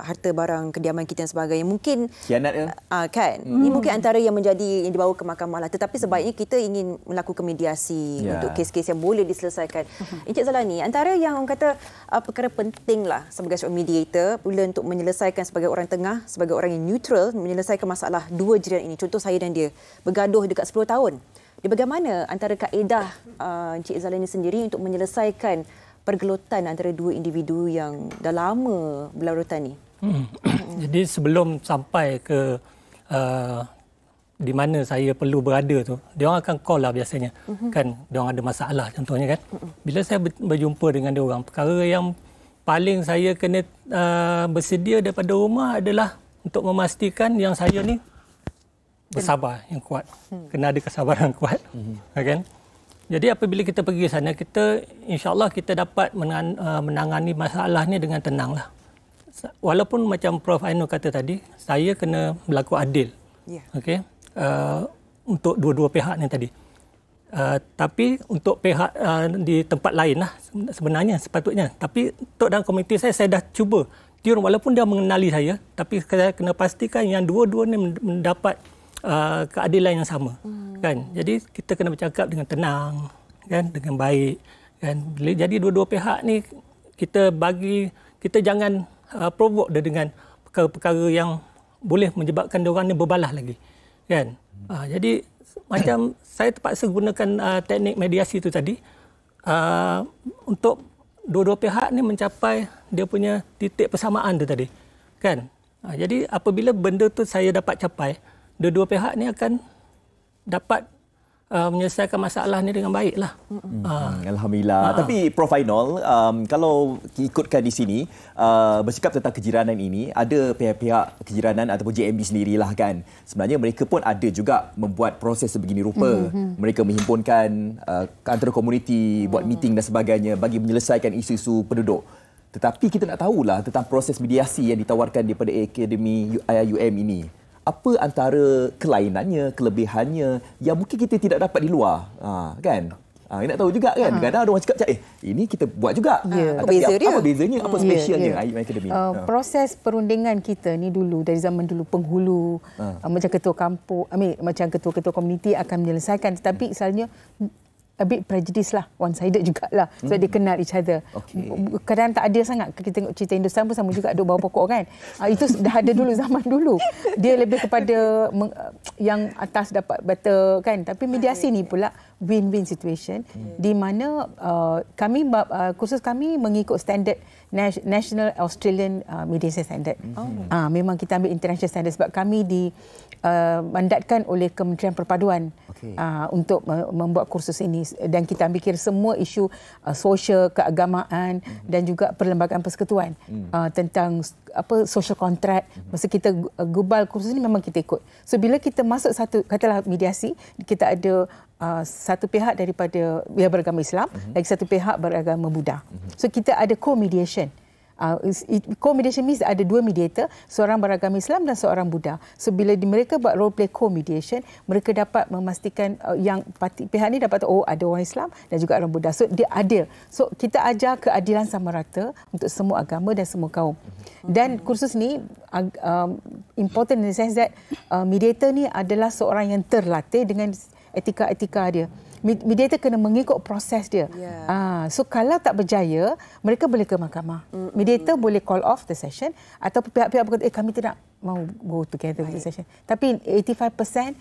harta barang kediaman kita dan sebagainya. Mungkin khianat kan. Ini mungkin antara yang menjadi yang dibawa ke mahkamah lah. Tetapi sebaiknya kita ingin melakukan mediasi untuk kes-kes yang boleh diselesaikan. Encik Zalani, antara yang orang kata perkara penting lah sebagai seorang mediator bila untuk menyelesaikan sebagai orang tengah, sebagai orang yang neutral menyelesaikan masalah dua jiran ini. Contoh saya dan dia bergaduh dekat 10 tahun. Dia bagaimana antara kaedah Encik Zalani sendiri untuk menyelesaikan pergelutan antara dua individu yang dah lama berlarutan ni? Jadi sebelum sampai ke di mana saya perlu berada tu, dia orang akan call lah biasanya. Kan dia orang ada masalah contohnya kan. Bila saya berjumpa dengan dia orang, perkara yang paling saya kena bersedia daripada rumah adalah untuk memastikan yang saya ni bersabar yang kuat. Kena ada kesabaran kuat. Kan? Jadi apabila kita pergi sana, kita insya-Allah kita dapat menangani masalah ni dengan tenang lah. Walaupun macam Prof Ainul kata tadi, saya kena berlaku adil. Okey. Untuk dua-dua pihak ni tadi. Tapi untuk pihak di tempat lain lah sebenarnya sepatutnya. Tapi untuk dalam komuniti saya dah cuba tiur walaupun dia mengenali saya, tapi saya kena pastikan yang dua-dua ni mendapat keadilan yang sama. Kan? Jadi kita kena bercakap dengan tenang, kan, dengan baik, kan. Jadi dua-dua pihak ni kita jangan provoke dia dengan perkara-perkara yang boleh menyebabkan dia orang ni berbalah lagi. Kan? Jadi macam saya terpaksa gunakan teknik mediasi itu tadi untuk dua-dua pihak ni mencapai dia punya titik persamaan tu tadi. Kan? Jadi apabila benda tu saya dapat capai, dua-dua pihak ni akan dapat menyelesaikan masalah ni dengan baiklah. Alhamdulillah. Tapi Prof Ainul, kalau ikutkan di sini bercakap tentang kejiranan ini, ada pihak-pihak kejiranan ataupun JMB sendirilah kan. Sebenarnya mereka pun ada juga membuat proses sebegini rupa. Mereka menghimpunkan antara komuniti, buat meeting dan sebagainya bagi menyelesaikan isu-isu penduduk. Tetapi kita nak tahulah tentang proses mediasi yang ditawarkan daripada Akademi IIUM ini. Apa antara kelainannya, kelebihannya yang mungkin kita tidak dapat di luar, kan? Nak tahu juga kan. Kadang-kadang ada orang cakap, ini kita buat juga. Apa beza dia? Apa bezanya, apa spesialnya IIUM Academy? Proses perundingan kita ni dulu, dari zaman dulu penghulu, macam ketua kampung, macam ketua-ketua komuniti akan menyelesaikan. Tetapi selalunya a bit prejudice lah, one-sided jugalah. So dia kenal each other. Kadang tak ada sangat. Kita tengok cerita Hindustan pun sama juga, duk bawah pokok kan. Itu dah ada dulu, zaman dulu. Dia lebih kepada yang atas dapat better kan. Tapi mediasi ni pula win-win situation di mana kursus kami mengikut standard National Australian Mediation Standard. Memang kita ambil international standard sebab kami mandatkan oleh Kementerian Perpaduan untuk membuat kursus ini, dan kita ambil kira semua isu sosial, keagamaan dan juga perlembagaan persekutuan tentang social contract. Masa kita gubal kursus ini memang kita ikut. So bila kita masuk satu, katalah mediasi, kita ada satu pihak daripada beragama Islam, lagi satu pihak beragama Buddha. So kita ada co-mediation. Co-mediation means ada dua mediator, seorang beragama Islam dan seorang Buddha. So bila mereka buat role play co-mediation, mereka dapat memastikan yang pihak ni dapat tahu ada orang Islam dan juga orang Buddha. So dia adil. So kita ajar keadilan sama rata untuk semua agama dan semua kaum. Dan kursus ni important in the sense that mediator ni adalah seorang yang terlatih dengan etika-etika dia. Mediator kena mengikut proses dia. So kalau tak berjaya, mereka boleh ke mahkamah. Mediator boleh call off the session atau pihak-pihak berkata, kami tidak mau go together with the session. Tapi 85%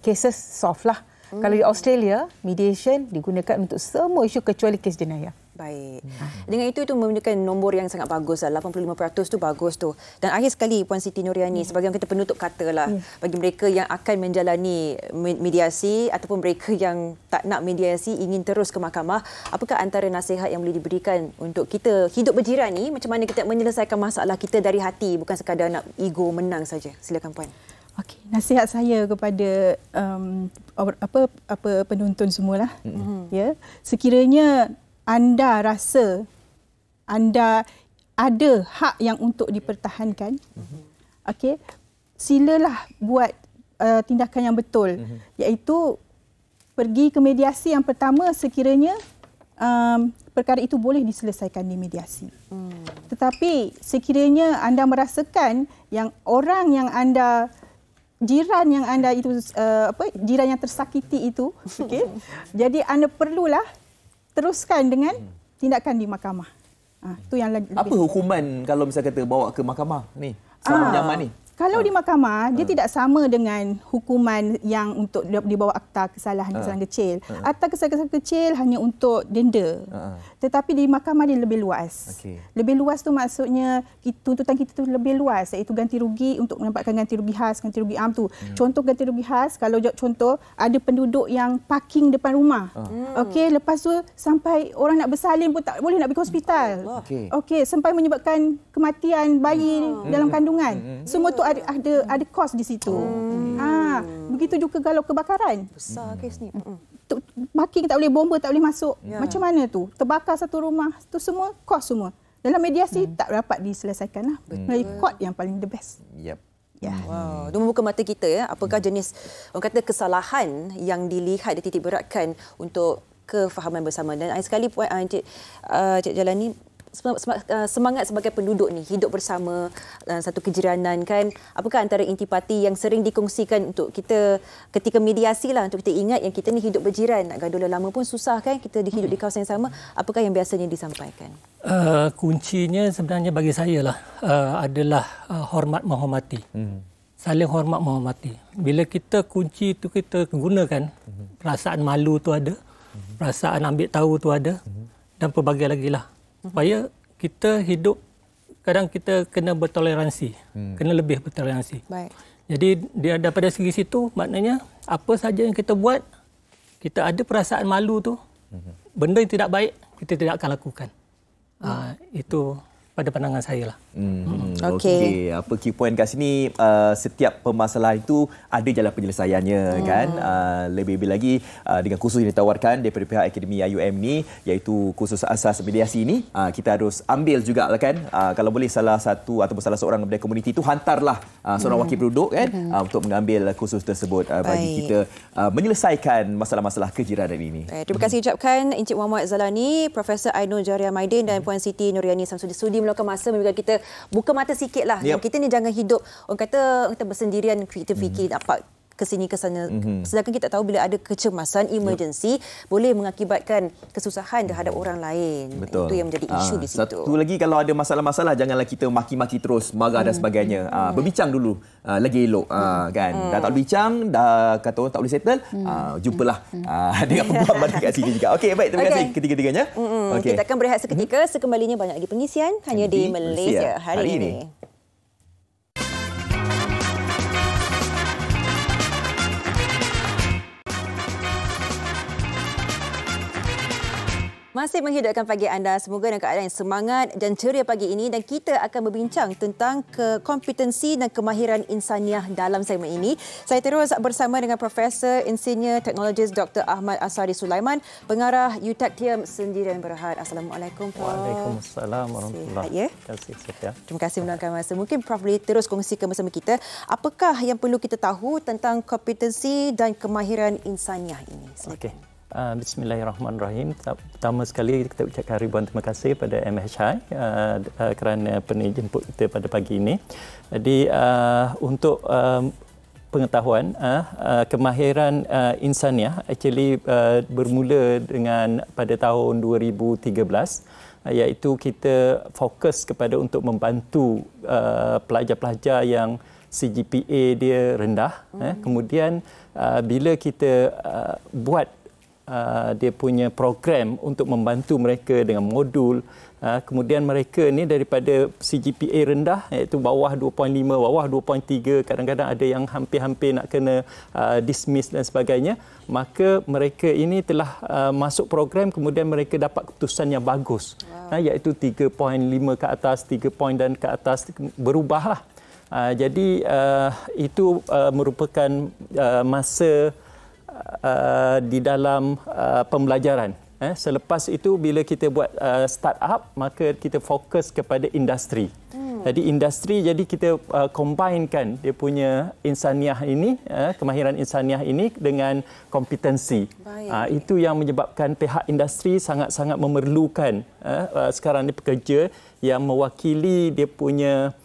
cases solve lah. Kalau di Australia, mediation digunakan untuk semua isu kecuali kes jenayah. Baik. Dengan itu menunjukkan nombor yang sangat bagus lah. 85% tu bagus tu. Dan akhir sekali Puan Siti Nuriani, sebagai kita penutup kata lah, bagi mereka yang akan menjalani mediasi ataupun mereka yang tak nak mediasi, ingin terus ke mahkamah, apakah antara nasihat yang boleh diberikan untuk kita hidup berjiran ni, macam mana kita menyelesaikan masalah kita dari hati, bukan sekadar nak ego menang saja. Silakan Puan. Okey, nasihat saya kepada penonton semualah. Ya, sekiranya anda rasa anda ada hak yang untuk dipertahankan, okey, silalah buat tindakan yang betul, iaitu pergi ke mediasi. Yang pertama, sekiranya perkara itu boleh diselesaikan di mediasi. Tetapi sekiranya anda merasakan yang orang yang anda jiran yang anda itu jiran yang tersakiti itu, okey, jadi anda perlulah teruskan dengan tindakan di mahkamah. Itu yang lebih. Apa hukuman kalau misalnya kata bawa ke mahkamah ni? Sama penyaman ni. Kalau di mahkamah, dia tidak sama dengan hukuman yang untuk di bawah akta kesalahan kecil. Akta kesalahan kecil hanya untuk denda. Tetapi di mahkamah dia lebih luas. Lebih luas tu maksudnya tuntutan kita tu lebih luas, iaitu ganti rugi untuk mendapatkan ganti rugi khas, ganti rugi am tu. Contoh ganti rugi khas, kalau contoh ada penduduk yang parking depan rumah. Okey, lepas tu sampai orang nak bersalin pun tak boleh nak pergi hospital. Okey, sampai menyebabkan kematian bayi dalam kandungan. Semua tu ada kos di situ. Begitu juga kalau kebakaran. Besar kes ni. Parking tak boleh, bomba tak boleh masuk. Macam mana tu? Terbakar satu rumah, tu semua kos semua. Dalam mediasi tak dapat diselesaikan lah. Melalui court yang paling the best. Wow, itu membuka mata kita ya. Apakah jenis orang kata kesalahan yang dilihat dititik beratkan untuk kefahaman bersama. Dan sekali Puan Cik Jalani, semangat sebagai penduduk ni hidup bersama satu kejiranan kan, apakah antara intipati yang sering dikongsikan untuk kita ketika mediasi lah, untuk kita ingat yang kita ni hidup berjiran, nak gaduh lama pun susah kan, kita hidup di kawasan yang sama, apakah yang biasanya disampaikan? Kuncinya sebenarnya bagi saya lah adalah hormat menghormati. Saling hormat menghormati. Bila kita kunci itu kita gunakan, perasaan malu tu ada, perasaan ambil tahu tu ada, dan pelbagai lagi lah. Supaya kita hidup, kadang kita kena bertoleransi, kena lebih bertoleransi. Baik. Jadi daripada segi situ, maknanya apa saja yang kita buat, kita ada perasaan malu tu, benda yang tidak baik, kita tidak akan lakukan. Itu pada pandangan saya lah. Okey. Apa key point kat sini, setiap permasalahan itu ada jalan penyelesaiannya kan. Lebih-lebih lagi dengan kursus yang ditawarkan daripada pihak Akademi IUM ni, iaitu kursus asas mediasi ini, kita harus ambil juga lah kan. Kalau boleh salah satu ataupun salah seorang daripada komuniti itu hantarlah seorang wakil penduduk kan, untuk mengambil kursus tersebut bagi kita menyelesaikan masalah-masalah kejiranan ini. Terima kasih ucapkan Encik Muhammad Zalani, Profesor Ainul Jariah Maidin dan Puan Siti Nuriani Samsudin Sudi meluangkan masa memberikan kita buka mata sikit lah. Dan kita ni jangan hidup orang kata bersendirian, kita fikir dapat ke sini ke sana. Sedangkan kita tahu bila ada kecemasan, emergency boleh mengakibatkan kesusahan terhadap orang lain. Betul. Itu yang menjadi isu di situ. Satu lagi, kalau ada masalah-masalah janganlah kita maki-maki terus, marah dan sebagainya. Berbincang dulu lagi elok kan. Dah tak boleh bincang, dah kata orang tak boleh settle, jumpalah dengan pembuat balik kat sini juga. Okey, baik, terima kasih ketiga-tiganya. Kita akan berehat seketika. Sekembalinya banyak lagi pengisian hanya di Malaysia hari ini. Masih menghidupkan pagi anda. Semoga dalam keadaan yang semangat dan ceria pagi ini, dan kita akan berbincang tentang kompetensi dan kemahiran insaniah dalam segmen ini. Saya terus bersama dengan Profesor Insinyur Teknologis Dr. Ahmad Asari Sulaiman, Pengarah UTACTIUM Sendirian Berhad. Assalamualaikum, Prof. Waalaikumsalam warahmatullahi wabarakatuh. Terima kasih meluangkan masa. Mungkin Prof boleh terus kongsikan bersama kita, apakah yang perlu kita tahu tentang kompetensi dan kemahiran insaniah ini? Okey. Bismillahirrahmanirrahim. Pertama sekali kita ucapkan ribuan terima kasih pada MHI kerana jemput kita pada pagi ini. Jadi untuk pengetahuan, kemahiran insaniah actually bermula dengan pada tahun 2013, iaitu kita fokus kepada untuk membantu pelajar-pelajar yang CGPA dia rendah. Kemudian bila kita buat dia punya program untuk membantu mereka dengan modul, kemudian mereka ni daripada CGPA rendah, iaitu bawah 2.5, bawah 2.3, kadang-kadang ada yang hampir-hampir nak kena dismiss dan sebagainya, maka mereka ini telah masuk program, kemudian mereka dapat keputusan yang bagus, iaitu 3.5 ke atas, 3 point dan ke atas, berubahlah. Jadi itu merupakan masa di dalam pembelajaran. Selepas itu bila kita buat startup, maka kita fokus kepada industri. Jadi industri, jadi kita combinekan dia punya insaniah ini, kemahiran insaniah ini dengan kompetensi. Itu yang menyebabkan pihak industri sangat-sangat memerlukan sekarang ni pekerja yang mewakili dia punya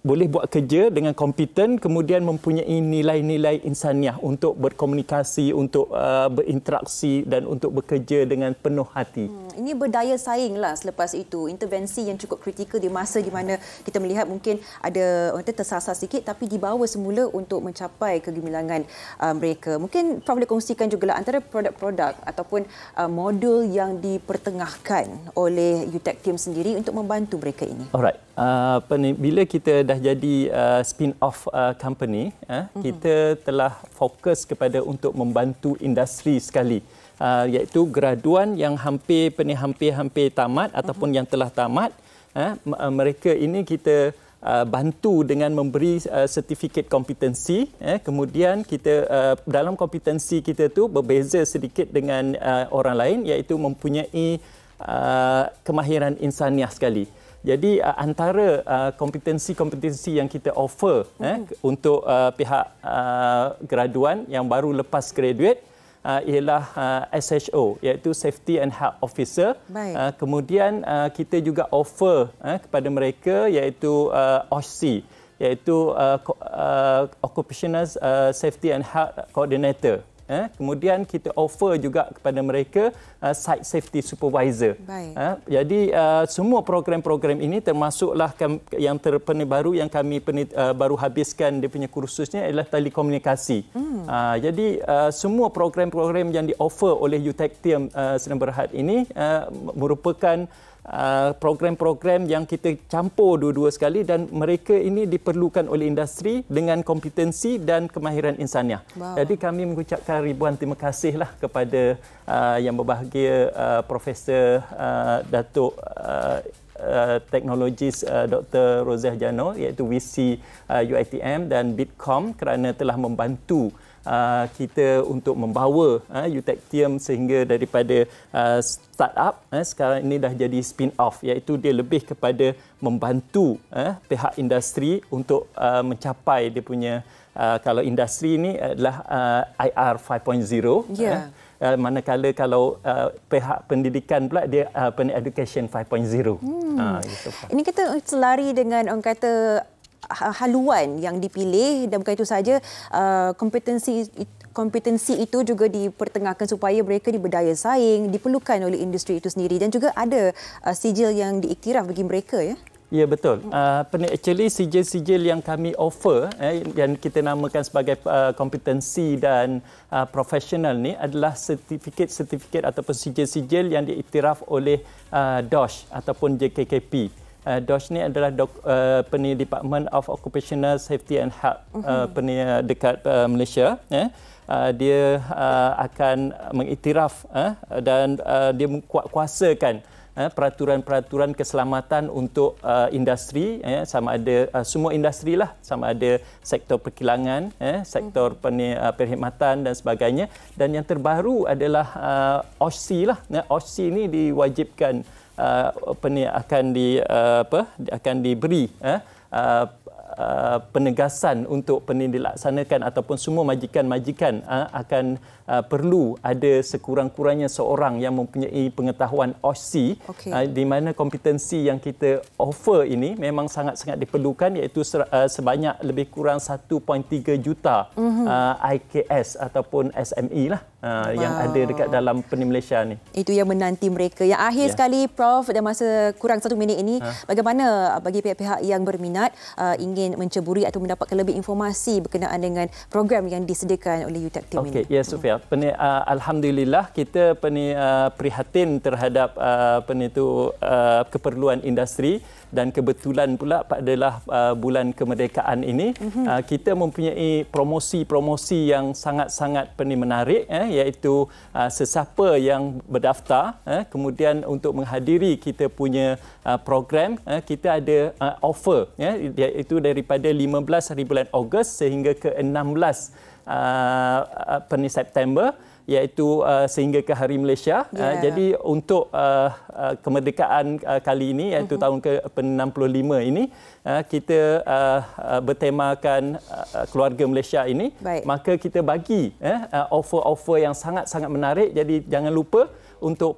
boleh buat kerja dengan kompeten, kemudian mempunyai nilai-nilai insaniah untuk berkomunikasi, untuk berinteraksi dan untuk bekerja dengan penuh hati. Ini berdaya saing lah selepas itu. Intervensi yang cukup kritikal di masa di mana kita melihat mungkin ada orang tersasar sikit, tapi dibawa semula untuk mencapai kegemilangan mereka. Mungkin Prof boleh kongsikan juga antara produk-produk ataupun modul yang dipertengahkan oleh UTACTIUM sendiri untuk membantu mereka ini. Alright. Bila kita dah jadi spin-off company, kita telah fokus kepada untuk membantu industri sekali, iaitu graduan yang hampir tamat ataupun yang telah tamat. Mereka ini kita bantu dengan memberi sertifikat kompetensi. Kemudian kita dalam kompetensi kita tu berbeza sedikit dengan orang lain, iaitu mempunyai kemahiran insaniah sekali. Jadi antara kompetensi-kompetensi yang kita offer untuk pihak graduan yang baru lepas graduate ialah SHO, iaitu Safety and Health Officer. Kemudian kita juga offer kepada mereka iaitu OSCE, iaitu Occupational Safety and Health Coordinator. Kemudian kita offer juga kepada mereka Site Safety Supervisor. Jadi semua program-program ini termasuklah yang terbaru yang kami baru habiskan dia punya kursusnya adalah telekomunikasi. Jadi semua program-program yang di-offer oleh UTACTIUM Sdn Bhd ini merupakan program-program yang kita campur dua-dua sekali dan mereka ini diperlukan oleh industri dengan kompetensi dan kemahiran insaniah. Wow. Jadi kami mengucapkan ribuan terima kasihlah kepada yang berbahagia Profesor Datuk Teknologis Dr. Roziah Jano iaitu VC UiTM dan Bitkom kerana telah membantu kita untuk membawa Eutectium sehingga daripada startup sekarang ini dah jadi spin-off iaitu dia lebih kepada membantu pihak industri untuk mencapai dia punya kalau industri ini adalah IR 5.0 manakala kalau pihak pendidikan pula dia education 5.0. Gitu. Ini kita selari dengan orang kata haluan yang dipilih dan bukan itu saja kompetensi itu juga dipertengahkan supaya mereka diberdaya saing, diperlukan oleh industri itu sendiri dan juga ada sijil yang diiktiraf bagi mereka ya. Ya betul. Actually sijil-sijil yang kami offer yang kita namakan sebagai kompetensi dan profesional ni adalah sertifikat ataupun sijil-sijil yang diiktiraf oleh DOSH ataupun JKKP. DOSH ni adalah Department of Occupational Safety and Health dekat Malaysia. Dia akan mengiktiraf dan dia kuasakan peraturan-peraturan keselamatan untuk industri sama ada semua industri lah sama ada sektor perkilangan sektor perkhidmatan dan sebagainya dan yang terbaru adalah OSCE lah. OSCE ni diwajibkan akan diberi penegasan untuk dilaksanakan ataupun semua majikan-majikan akan perlu ada sekurang-kurangnya seorang yang mempunyai pengetahuan OSCE di mana kompetensi yang kita offer ini memang sangat-sangat diperlukan iaitu sebanyak lebih kurang 1.3 juta IKS ataupun SME lah yang ada dekat dalam Malaysia ni. Itu yang menanti mereka. Yang akhir sekali Prof dan masa kurang 1 minit ini bagaimana bagi pihak-pihak yang berminat ingin menceburi atau mendapatkan lebih informasi berkenaan dengan program yang disediakan oleh Eutectium ini. Ya Sofia, alhamdulillah kita prihatin terhadap keperluan industri dan kebetulan pula adalah bulan kemerdekaan ini kita mempunyai promosi-promosi yang sangat-sangat menarik iaitu sesiapa yang berdaftar kemudian untuk menghadiri kita punya program kita ada offer iaitu daripada 15 hari bulan Ogos sehingga ke 16 September iaitu sehingga ke Hari Malaysia. Jadi untuk kemerdekaan kali ini iaitu tahun ke-65 ini kita bertemakan keluarga Malaysia ini. Maka kita bagi offer-offer yang sangat-sangat menarik. Jadi jangan lupa untuk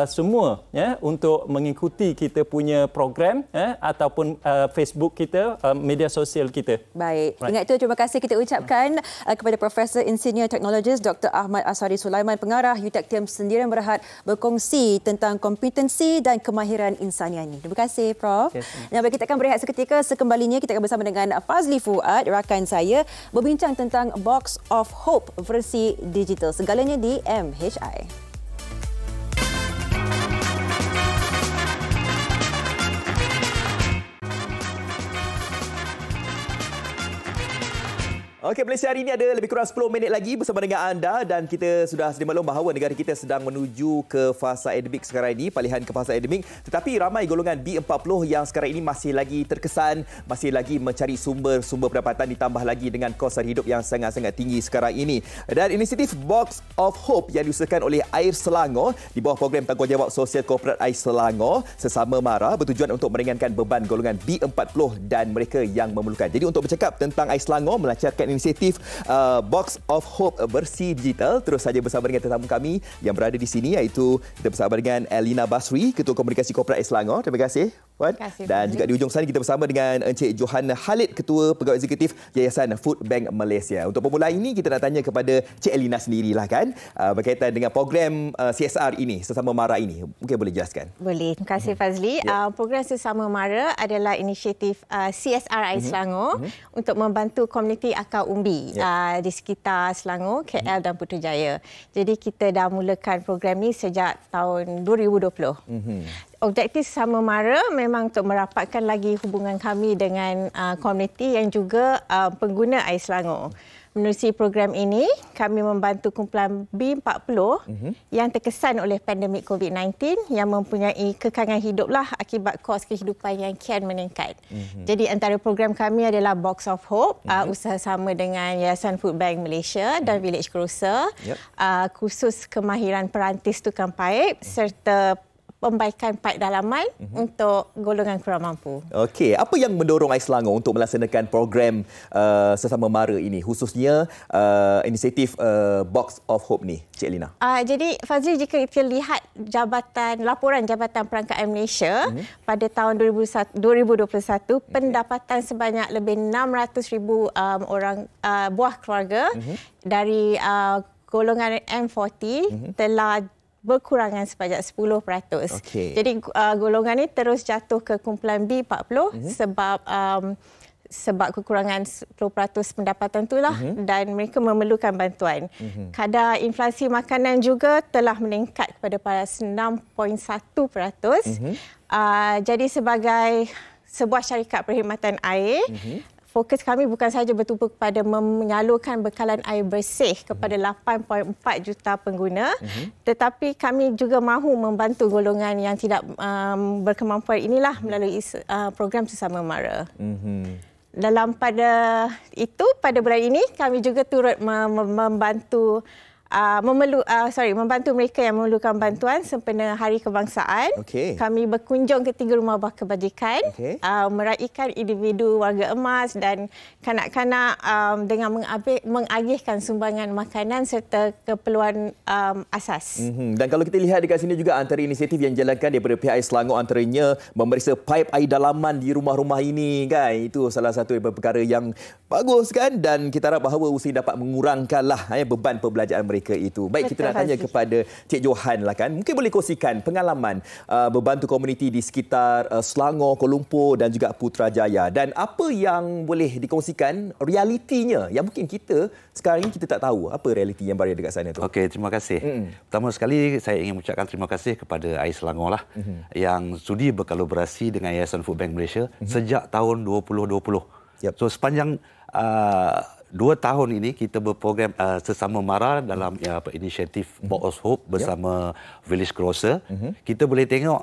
semua untuk mengikuti kita punya program ataupun Facebook kita, media sosial kita. Baik. Ingat itu terima kasih kita ucapkan kepada Profesor Insinyur Teknologis Dr. Ahmad Asari Sulaiman, pengarah Eutectium Sendirian Berhad berkongsi tentang kompetensi dan kemahiran insaniah ini. Terima kasih Prof. Dan kita akan berehat seketika. Sekembalinya kita akan bersama dengan Fazli Fuad, rakan saya, berbincang tentang Box of Hope versi digital. Segalanya di MHI. Okey, Malaysia hari ini ada lebih kurang 10 minit lagi bersama dengan anda dan kita sudah sedia maklum bahawa negara kita sedang menuju ke fasa endemik sekarang ini, palihan ke fasa endemik. Tetapi ramai golongan B40 yang sekarang ini masih lagi terkesan, masih lagi mencari sumber-sumber pendapatan ditambah lagi dengan kos hidup yang sangat-sangat tinggi sekarang ini. Dan inisiatif Box of Hope yang diusahakan oleh Air Selangor di bawah program tanggungjawab sosial korporat Air Selangor sesama MARA bertujuan untuk meringankan beban golongan B40 dan mereka yang memerlukan. Jadi untuk bercakap tentang Air Selangor melancarkan inisiatif Box of Hope versi digital. Terus saja bersama dengan tetamu kami yang berada di sini iaitu kita bersama dengan Elina Basri, Ketua Komunikasi Korporat Selangor. Terima kasih. Dan juga di ujung sana kita bersama dengan Encik Johanna Khalid, Ketua Pegawai Eksekutif Yayasan Food Bank Malaysia. Untuk permulaan ini kita nak tanya kepada Cik Elina sendirilah kan berkaitan dengan program CSR ini, Sesama MARA ini. Mungkin boleh jelaskan? Boleh. Terima kasih Fazli. Program Sesama MARA adalah inisiatif CSR Air Selangor untuk membantu komuniti akar umbi di sekitar Selangor, KL dan Putrajaya. Jadi kita dah mulakan program ni sejak tahun 2020. objektif Sesama Mara memang untuk merapatkan lagi hubungan kami dengan komuniti yang juga pengguna air Selangor. Menerusi program ini, kami membantu kumpulan B40 yang terkesan oleh pandemik COVID-19 yang mempunyai kekangan hiduplah akibat kos kehidupan yang kian meningkat. Jadi antara program kami adalah Box of Hope, usaha sama dengan Yayasan Food Bank Malaysia dan Village Grocer, kursus kemahiran perantis tukang paip serta pembaikan paip dalaman untuk golongan kurang mampu. Okey, apa yang mendorong Ais Selangor untuk melaksanakan program Sesama Mara ini, khususnya inisiatif Box of Hope ni, Cik Lina? Jadi Fazli, jika kita lihat laporan Jabatan Perangkaan Malaysia pada tahun 2021, pendapatan sebanyak lebih 600,000 orang buah keluarga dari golongan M40 telah berkurangan sebanyak 10%. Jadi golongan ini terus jatuh ke kumpulan B40 sebab kekurangan 10% pendapatan itulah dan mereka memerlukan bantuan. Kadar inflasi makanan juga telah meningkat kepada 6.1%. Jadi sebagai sebuah syarikat perkhidmatan air, fokus kami bukan sahaja bertumpu kepada menyalurkan bekalan air bersih kepada 8.4 juta pengguna, tetapi kami juga mahu membantu golongan yang tidak berkemampuan inilah melalui program Sesama Mara. Pada bulan ini kami juga turut membantu mereka yang memerlukan bantuan sempena Hari Kebangsaan. Kami berkunjung ke 3 rumah buah kebajikan, meraihkan individu warga emas dan kanak-kanak dengan mengagihkan sumbangan makanan serta keperluan asas. Dan kalau kita lihat dekat sini juga antara inisiatif yang dijalankan daripada pihak Ais Selangor antaranya memeriksa paip air dalaman di rumah-rumah ini kan. Itu salah satu perkara yang bagus kan, dan kita harap bahawa usaha dapat mengurangkanlah beban perbelanjaan mereka itu. Baik, kita nak tanya kepada Cik Johan lah kan. Mungkin boleh kongsikan pengalaman membantu komuniti di sekitar Selangor, Kuala Lumpur dan juga Putrajaya, dan apa yang boleh dikongsikan realitinya yang mungkin kita sekarang ini kita tak tahu apa realiti yang berada dekat sana tu. Okey, terima kasih. Pertama sekali saya ingin mengucapkan terima kasih kepada Ais Selangor lah yang sudi berkolaborasi dengan Yayasan Food Bank Malaysia sejak tahun 2020. So sepanjang 2 tahun ini kita berprogram Sesama Mara dalam inisiatif Box of Hope bersama Village Grocer. Kita boleh tengok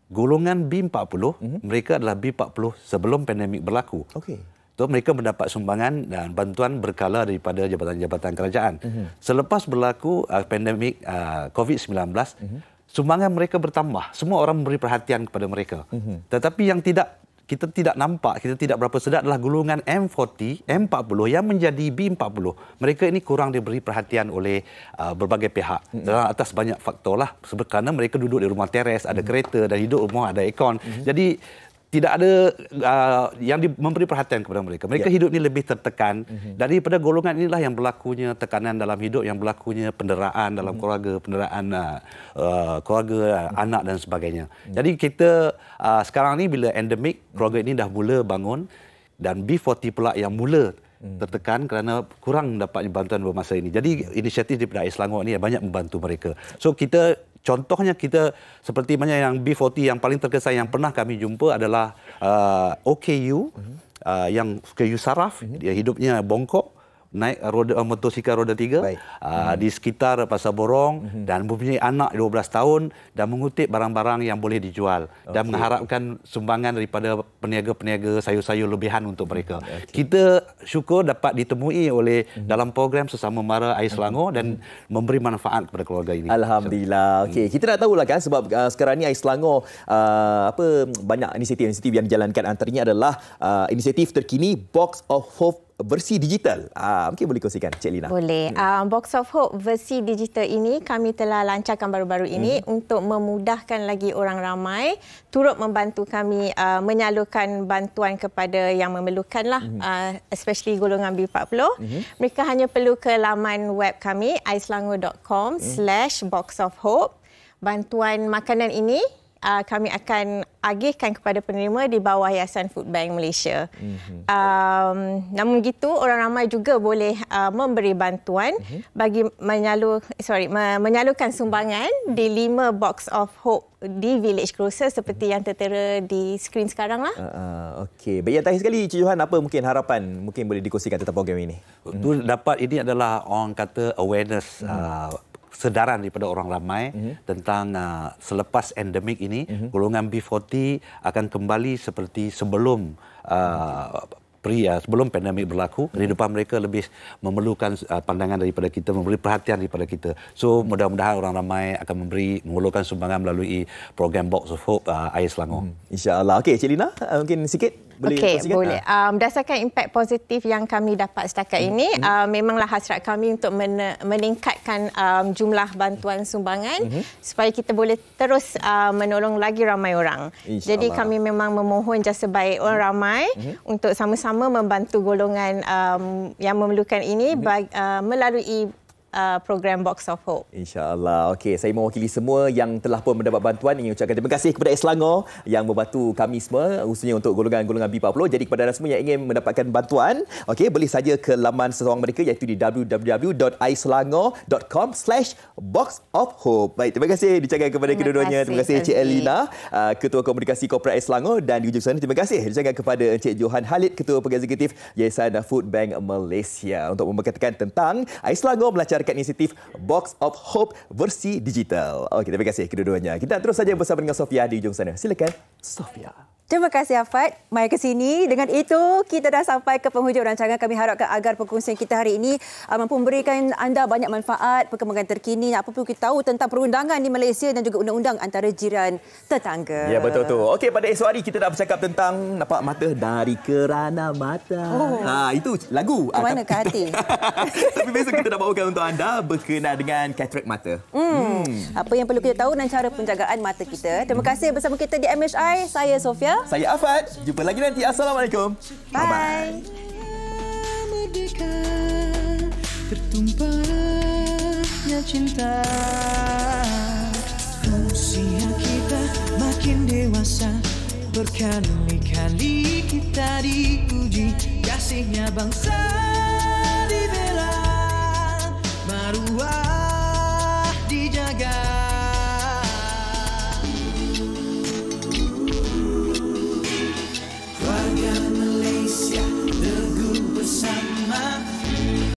golongan B40, mereka adalah B40 sebelum pandemik berlaku. So, mereka mendapat sumbangan dan bantuan berkala daripada jabatan-jabatan kerajaan. Selepas berlaku pandemik COVID-19, sumbangan mereka bertambah. Semua orang memberi perhatian kepada mereka. Tetapi yang kita tidak nampak, kita tidak berapa sedar adalah golongan M40 yang menjadi B40. Mereka ini kurang diberi perhatian oleh berbagai pihak. Dalam atas banyak faktor lah. Kerana mereka duduk di rumah teres, ada kereta dan hidup rumah ada aircon. Jadi tidak ada yang memberi perhatian kepada mereka. Mereka hidup ni lebih tertekan. Daripada golongan inilah yang berlakunya tekanan dalam hidup, yang berlakunya penderaan dalam keluarga, penderaan keluarga, anak dan sebagainya. Jadi kita sekarang ni bila endemik, keluarga ini dah mula bangun dan B40 pula yang mula tertekan kerana kurang dapatnya bantuan bermasa ini. Jadi inisiatif daripada Ais Selangor ini banyak membantu mereka. So contohnya kita seperti mana yang B40 yang paling terkesan yang pernah kami jumpa adalah OKU yang OKU Saraf, dia hidupnya bongkok, naik motosikal roda 3 di sekitar Pasar Borong dan mempunyai anak 12 tahun dan mengutip barang-barang yang boleh dijual dan mengharapkan sumbangan daripada peniaga-peniaga sayur-sayur lebihan untuk mereka. Kita syukur dapat ditemui oleh dalam program Sesama Mara Ais Selangor dan memberi manfaat kepada keluarga ini. Alhamdulillah. Okey, kita nak tahulah kan sebab sekarang ni Ais Selangor banyak inisiatif yang dijalankan, antaranya adalah inisiatif terkini Box of Hope versi digital. Mungkin boleh kongsikan Cik Lina. Boleh. Box of Hope versi digital ini kami telah lancarkan baru-baru ini untuk memudahkan lagi orang ramai turut membantu kami menyalurkan bantuan kepada yang memerlukan lah, especially golongan B40. Mereka hanya perlu ke laman web kami aiselangor.com/boxofhope. Bantuan makanan ini kami akan agihkan kepada penerima di bawah Yayasan Food Bank Malaysia. Namun begitu, orang ramai juga boleh memberi bantuan bagi menyalurkan sumbangan di 5 Box of Hope di Village Grocer seperti yang tertera di skrin sekarang lah. Okey. Baik, yang terakhir sekali Cik Johan, apa mungkin harapan mungkin boleh dikongsikan tentang program ini? Dapat ini adalah orang kata awareness, sedaran daripada orang ramai tentang selepas endemik ini, golongan B40 akan kembali seperti sebelum sebelum pandemik berlaku. Kehidupan mereka lebih memerlukan pandangan daripada kita, memberi perhatian daripada kita. So mudah-mudahan orang ramai akan mengulurkan sumbangan melalui program Box of Hope Air Selangor. InsyaAllah. Okey, Cik Lina, mungkin sikit boleh kongsikan? Boleh. Berdasarkan impak positif yang kami dapat setakat ini, memanglah hasrat kami untuk meningkatkan jumlah bantuan sumbangan supaya kita boleh terus menolong lagi ramai orang. Jadi kami memang memohon jasa baik orang ramai untuk sama-sama membantu golongan yang memerlukan ini melalui program Box of Hope. InsyaAllah. Okey, saya mewakili semua yang telah pun mendapat bantuan ingin ucapkan terima kasih kepada Air Selangor yang membantu kami semua, khususnya untuk golongan-golongan B40. Jadi kepada anda semua yang ingin mendapatkan bantuan, okey, boleh saja ke laman seseorang mereka iaitu di www.airselangor.com/boxofhope. Baik, terima kasih diucapkan kepada kedua-duanya. Terima kasih Encik Elina, Ketua Komunikasi Korporat Air Selangor, dan di ujung sana terima kasih diucapkan kepada Encik Johan Khalid, Ketua Peguam Eksekutif Yayasan Food Bank Malaysia untuk memberkatakan tentang Air Selangor melancarkan inisiatif Box of Hope versi digital. Okey, terima kasih kedua-duanya. Kita terus saja bersama dengan Sofia di ujung sana. Silakan, Sofia. Terima kasih Afad. Mari ke sini. Dengan itu, kita dah sampai ke penghujung rancangan. Kami harapkan agar perkongsian kita hari ini mampu memberikan anda banyak manfaat, perkembangan terkini, apa pun kita tahu tentang perundangan di Malaysia dan juga undang-undang antara jiran tetangga. Ya, betul tu. Okey, pada esok hari kita dah bercakap tentang nampak mata dari kerana mata. Itu lagu. Ke mana ke hati? Tapi besok kita nak bawakan untuk anda berkenaan dengan katarak mata. Apa yang perlu kita tahu dan cara penjagaan mata kita. Terima kasih bersama kita di MHI. Saya Sofia. Saya Afad. Jumpa lagi nanti. Assalamualaikum. Bye. Merdeka, tertumpahnya cinta. Usia kita makin dewasa, berkali-kali kita diuji kasihnya bangsa.